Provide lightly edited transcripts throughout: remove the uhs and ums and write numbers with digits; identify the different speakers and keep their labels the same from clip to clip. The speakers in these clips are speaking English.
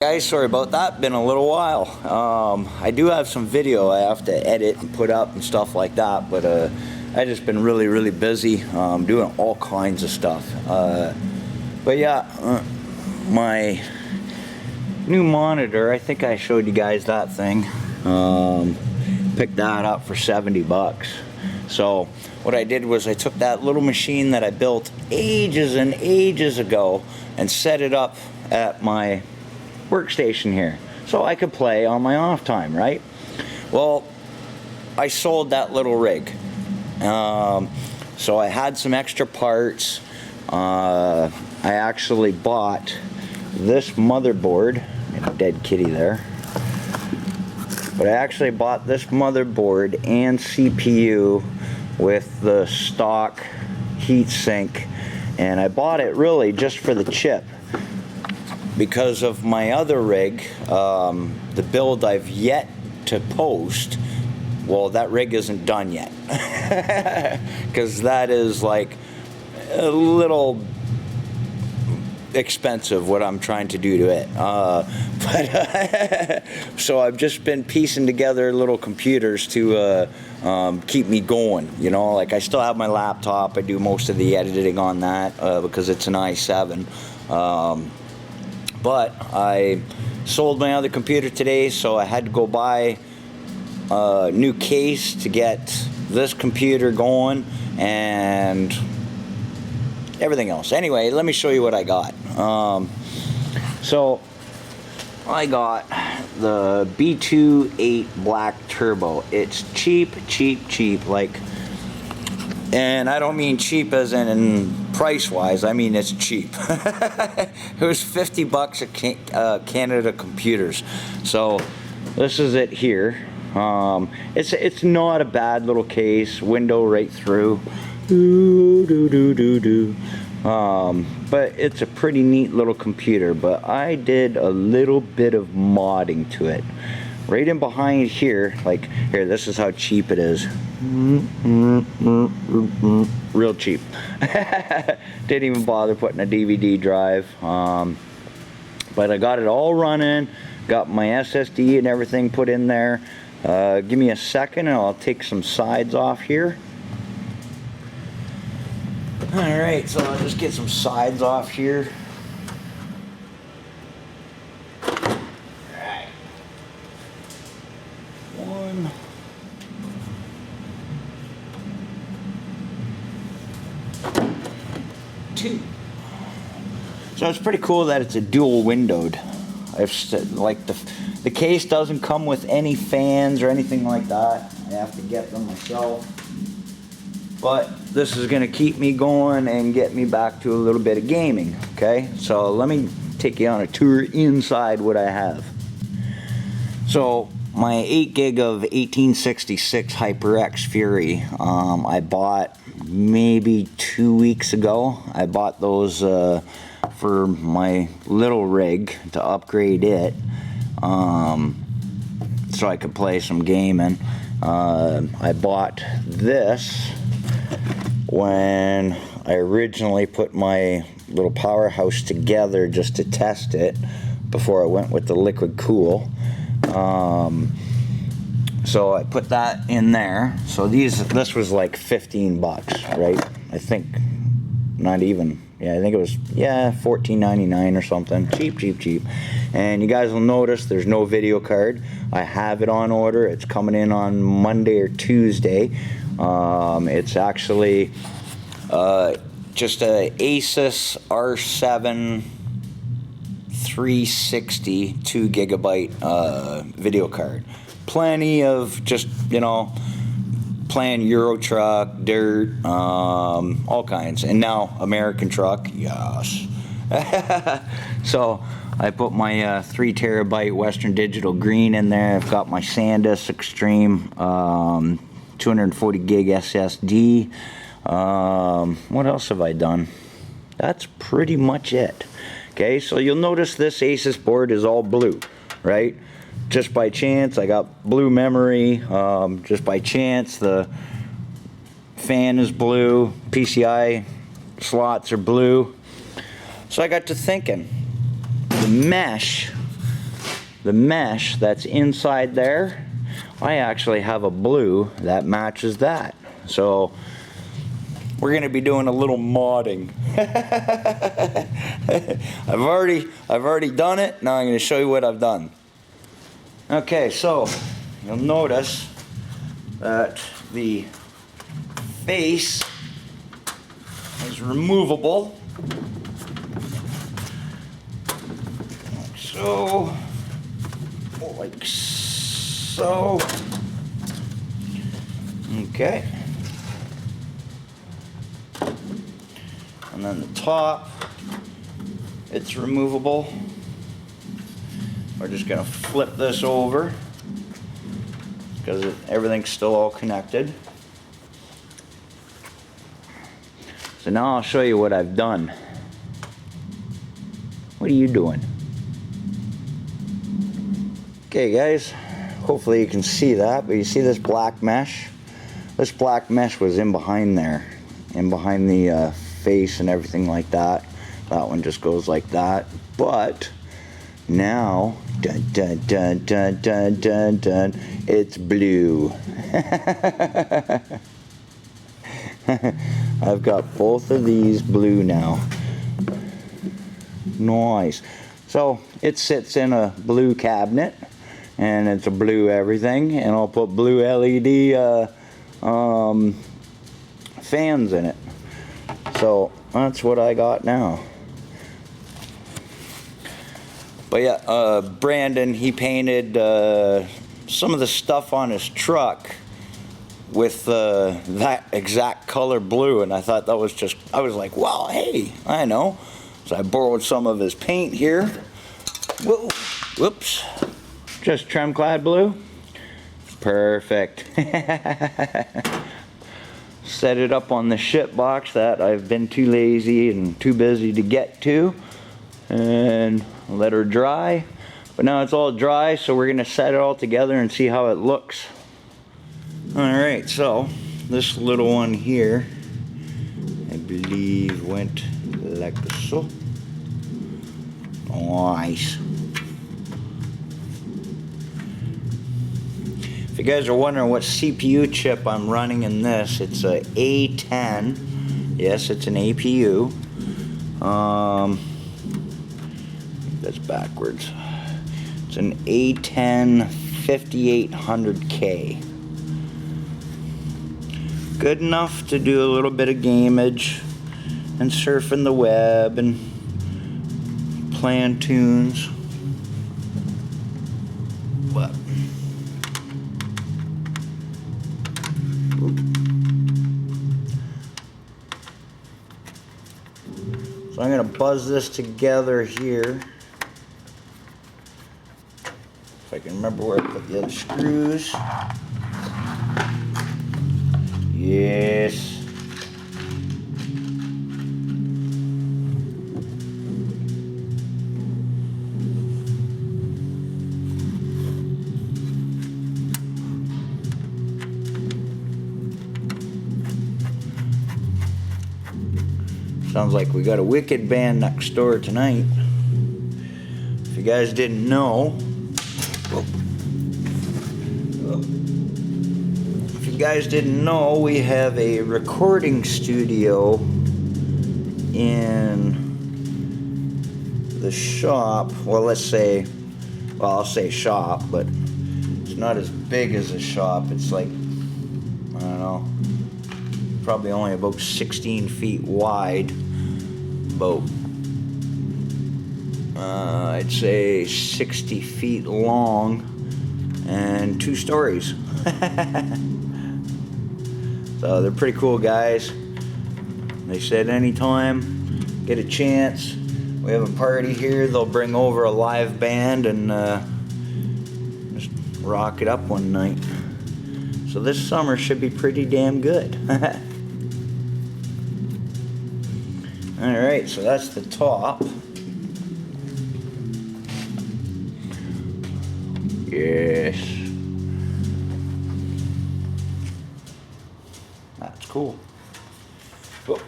Speaker 1: Guys, sorry about that, been a little while. I do have some video I have to edit and put up and stuff like that, but I just been really busy doing all kinds of stuff. But yeah, my new monitor, I think I showed you guys that thing. Picked that up for 70 bucks. So what I did was I took that little machine that I built ages and ages ago and set it up at my workstation here so I could play on my off time, right? Well, I sold that little rig, so I had some extra parts. I actually bought this motherboard, dead kitty there, but I actually bought this motherboard and CPU with the stock heatsink, and I bought it really just for the chip. Because of my other rig, the build I've yet to post, well, that rig isn't done yet. Because that is like a little expensive what I'm trying to do to it. So I've just been piecing together little computers to keep me going. You know, like I still have my laptop. I do most of the editing on that because it's an i7. But I sold my other computer today, so I had to go buy a new case to get this computer going and everything else. Anyway, let me show you what I got. So I got the B28 Black Turbo. It's cheap, like, and I don't mean cheap as in price-wise, I mean it's cheap. It was 50 bucks at Canada Computers. So this is it here. It's not a bad little case, window right through. But it's a pretty neat little computer. But I did a little bit of modding to it. Right in behind here, like here, this is how cheap it is. Real cheap. Didn't even bother putting a DVD drive. But I got it all running, got my SSD and everything put in there. Give me a second and I'll take some sides off here. Alright, so I'll just get some sides off here. Two. So it's pretty cool that it's a dual windowed. Like the case doesn't come with any fans or anything like that. I have to get them myself. But this is going to keep me going and get me back to a little bit of gaming. Okay, so let me take you on a tour inside what I have. So my 8 gig of 1866 HyperX Fury, I bought maybe 2 weeks ago. I bought those for my little rig to upgrade it, so I could play some gaming. I bought this when I originally put my little powerhouse together just to test it before I went with the liquid cool. So I put that in there. So this was like 15 bucks, right? I think not even. Yeah, I think it was, yeah, $14.99 or something. Cheap. And you guys will notice there's no video card. I have it on order. It's coming in on Monday or Tuesday. It's actually just a Asus R7 360 2 gigabyte video card. Plenty of just, you know, playing Euro Truck, Dirt, all kinds. And now American Truck, yes. So I put my 3 terabyte Western Digital Green in there. I've got my SanDisk Extreme 240 gig SSD. What else have I done? That's pretty much it. Okay, so you'll notice this Asus board is all blue, right? Just by chance, I got blue memory. Just by chance, the fan is blue. PCI slots are blue. So I got to thinking, the mesh the mesh that's inside there, I actually have a blue that matches that. So we're going to be doing a little modding. I've already done it. Now I'm going to show you what I've done. Okay, so you'll notice that the face is removable. Like so. Like so. Okay. And then the top, it's removable. We're just gonna flip this over because everything's still all connected. So now I'll show you what I've done. What are you doing? Okay guys, hopefully you can see that, but you see this black mesh? This black mesh was in behind there, in behind the face and everything like that. That one just goes like that. But now, dun dun dun dun dun dun dun, it's blue. I've got both of these blue now. Nice. So it sits in a blue cabinet, and it's a blue everything, and I'll put blue LED fans in it. So that's what I got now. But yeah, Brandon, he painted some of the stuff on his truck with that exact color blue, and I thought that was just, I was like, wow, hey, I know. So I borrowed some of his paint here. Whoa, whoops. Just trim clad blue. Perfect. Set it up on the ship box that I've been too lazy and too busy to get to, and let her dry. But now it's all dry, so we're gonna set it all together and see how it looks. Alright, so this little one here, I believe went like so. Nice. If you guys are wondering what CPU chip I'm running in this, it's a A10. Yes, it's an APU. That's backwards. It's an A10 5800K. Good enough to do a little bit of gameage and surfing the web and playing tunes. But so I'm going to buzz this together here. If I can remember where I put the other screws. Yes. Sounds like we got a wicked band next door tonight. If you guys didn't know, we have a recording studio in the shop. Well, let's say, well, I'll say shop, but it's not as big as a shop. It's like, I don't know, probably only about 16 feet wide, about I'd say 60 feet long, and 2 stories. So they're pretty cool guys. They said anytime, get a chance, we have a party here, they'll bring over a live band and just rock it up one night. So this summer should be pretty damn good. Alright, so that's the top. Yes. That's cool. Oh.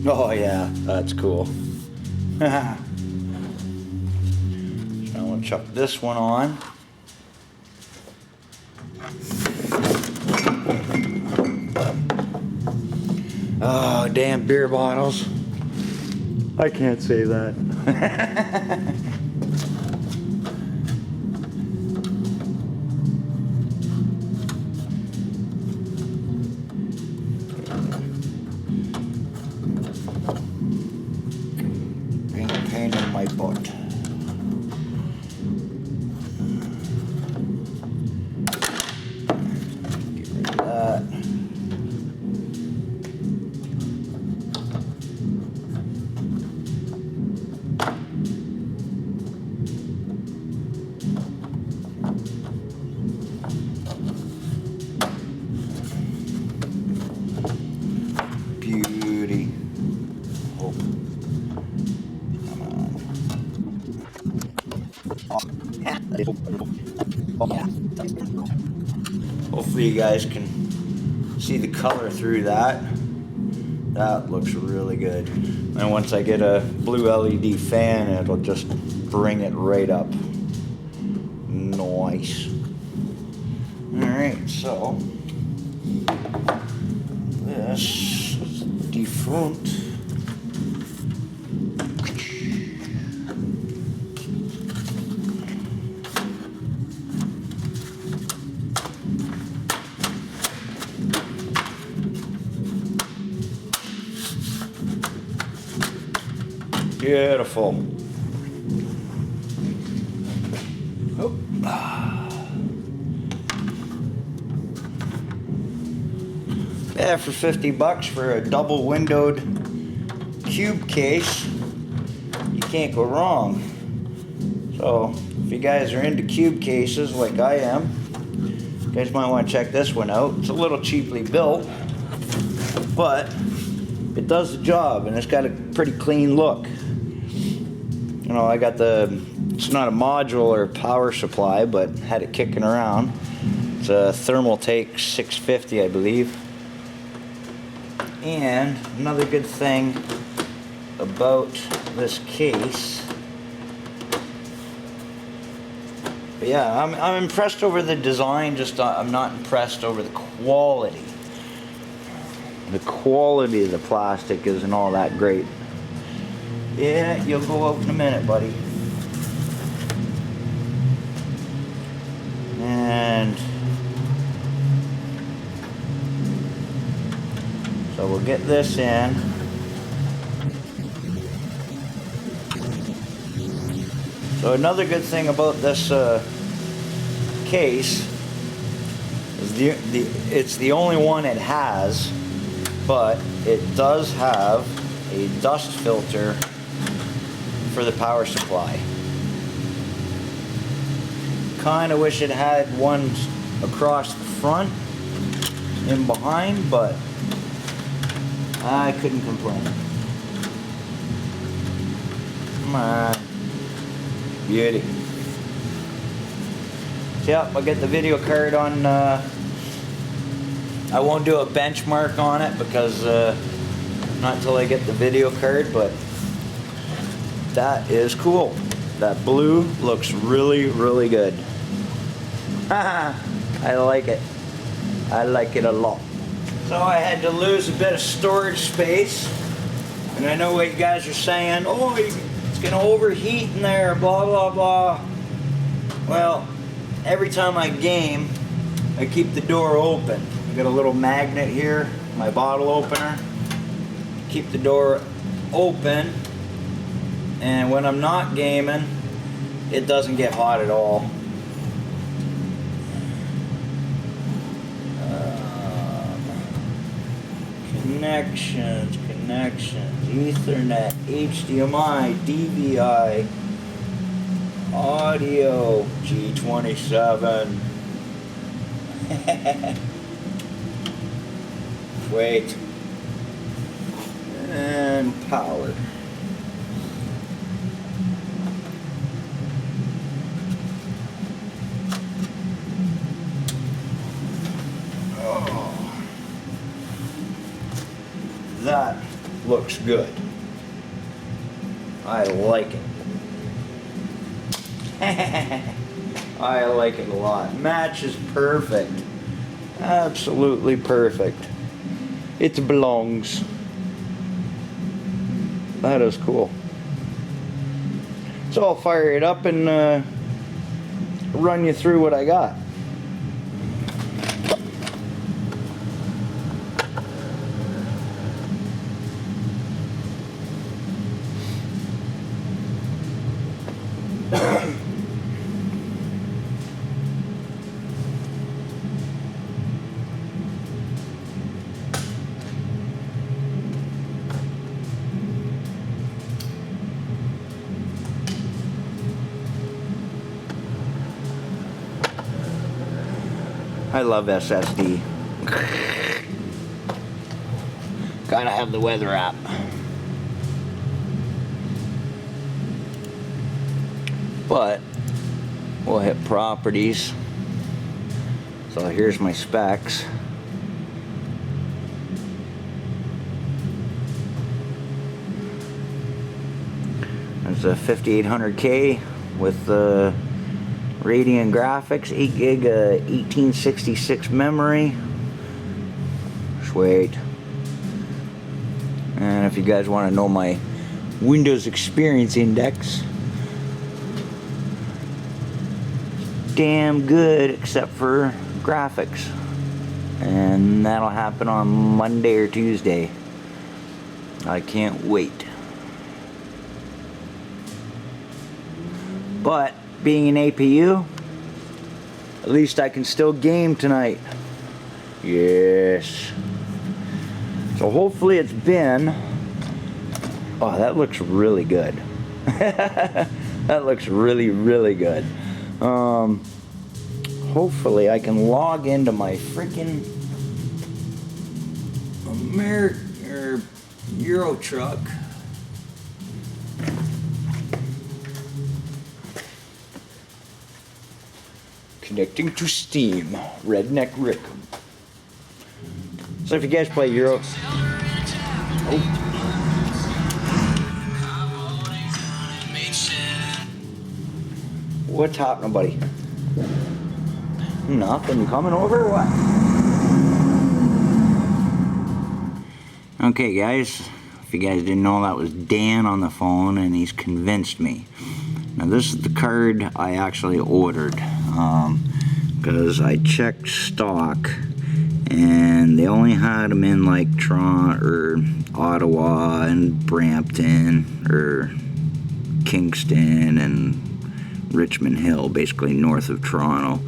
Speaker 1: Oh yeah, that's cool. So I'm gonna chuck this one on. Oh, damn beer bottles. I can't say that. Being a pain in my butt. Get rid of that. Beauty. Oh. Come on. Hopefully you guys can see the color through that. That looks really good. And once I get a blue LED fan, it'll just bring it right up. Nice. Alright, so this is defunct. Beautiful. Oh. Yeah, for 50 bucks for a double windowed cube case, you can't go wrong. So if you guys are into cube cases like I am, you guys might want to check this one out. It's a little cheaply built, but it does the job and it's got a pretty clean look. You know, I got it's not a module or power supply, but had it kicking around. It's a Thermaltake 650, I believe. And another good thing about this case, but yeah, I'm impressed over the design, just I'm not impressed over the quality. The quality of the plastic isn't all that great. Yeah, you'll go out in a minute, buddy. And so we'll get this in. So another good thing about this case is it's the only one it has, but it does have a dust filter for the power supply. Kind of wish it had one across the front and behind, but I couldn't complain. Come on. Beauty. So yeah, I'll get the video card on. I won't do a benchmark on it because not until I get the video card, but that is cool. That blue looks really, really good. I like it. I like it a lot. So I had to lose a bit of storage space. And I know what you guys are saying, oh, it's gonna overheat in there, blah, blah, blah. Well, every time I game, I keep the door open. I got a little magnet here, my bottle opener. Keep the door open. And when I'm not gaming, it doesn't get hot at all. Connections, Ethernet, HDMI, DVI, audio, G27. Wait. And power. That looks good. I like it. I like it a lot. Matches perfect. Absolutely perfect. It belongs. That is cool. So I'll fire it up and run you through what I got. I love SSD. Gotta have the weather app. But we'll hit properties. So here's my specs. There's a 5800K with the Radeon graphics, 8 gig 1866 memory. Sweet. And if you guys want to know my Windows Experience Index, damn good except for graphics. And that'll happen on Monday or Tuesday. I can't wait. But being an APU, at least I can still game tonight. Yes. So hopefully it's been... Oh, that looks really good. That looks really, really good. Hopefully I can log into my freaking Euro truck. Connecting to Steam, Redneck Rick. So if you guys play Euro... Oh. What's happening, buddy? Nothing coming over or what? Okay guys, if you guys didn't know, that was Dan on the phone and he's convinced me. Now this is the card I actually ordered. Because I checked stock and they only had them in like Toronto or Ottawa and Brampton or Kingston and Richmond Hill, basically north of Toronto.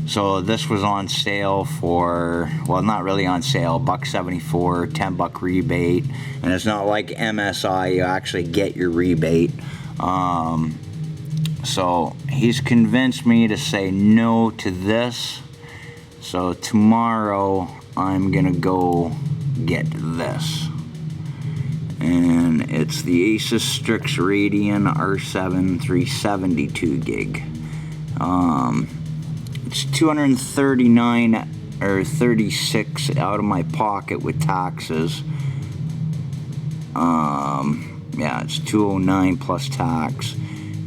Speaker 1: So this was on sale for, well, not really on sale, $1.74, $10 rebate, and it's not like MSI, you actually get your rebate. So he's convinced me to say no to this. So tomorrow I'm gonna go get this. And it's the Asus Strix Radeon R7 372 gig. It's $239 or $36 out of my pocket with taxes. Yeah, it's $209 plus tax.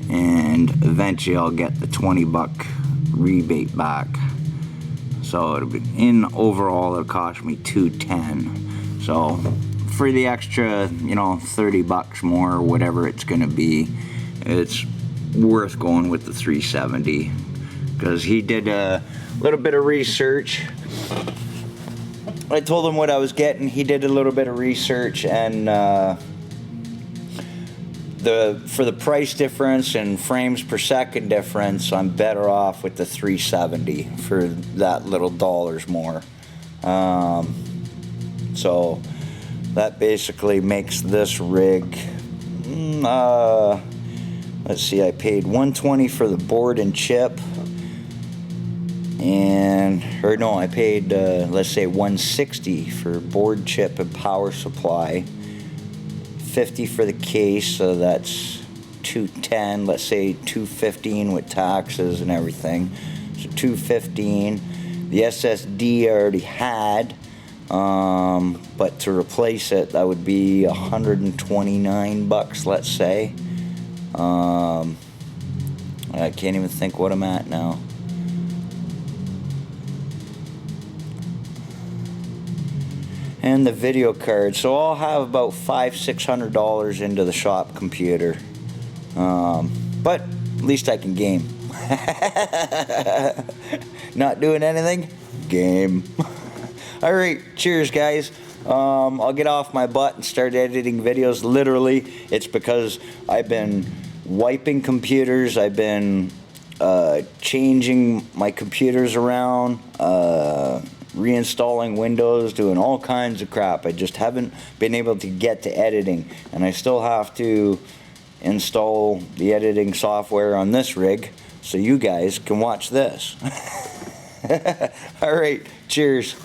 Speaker 1: And eventually I'll get the $20 rebate back. So it'll be, in overall it'll cost me $210. So for the extra, you know, $30 more or whatever it's gonna be, it's worth going with the 370 because he did a little bit of research. I told him what I was getting. He did a little bit of research, and for the price difference and frames per second difference, I'm better off with the 370 for that little dollars more. So that basically makes this rig, let's see, I paid $120 for the board and chip, and, or no, I paid, let's say $160 for board, chip, and power supply, $50 for the case, so that's $210, let's say $215 with taxes and everything, so $215. The SSD I already had, But to replace it, that would be $129, let's say. I can't even think what I'm at now. And the video card, so I'll have about $500-600 into the shop computer, but at least I can game. Not doing anything? Game. Alright, cheers guys. I'll get off my butt and start editing videos. Literally, it's because I've been wiping computers, I've been changing my computers around, reinstalling Windows, doing all kinds of crap. I just haven't been able to get to editing, and I still have to install the editing software on this rig so you guys can watch this. Alright, cheers.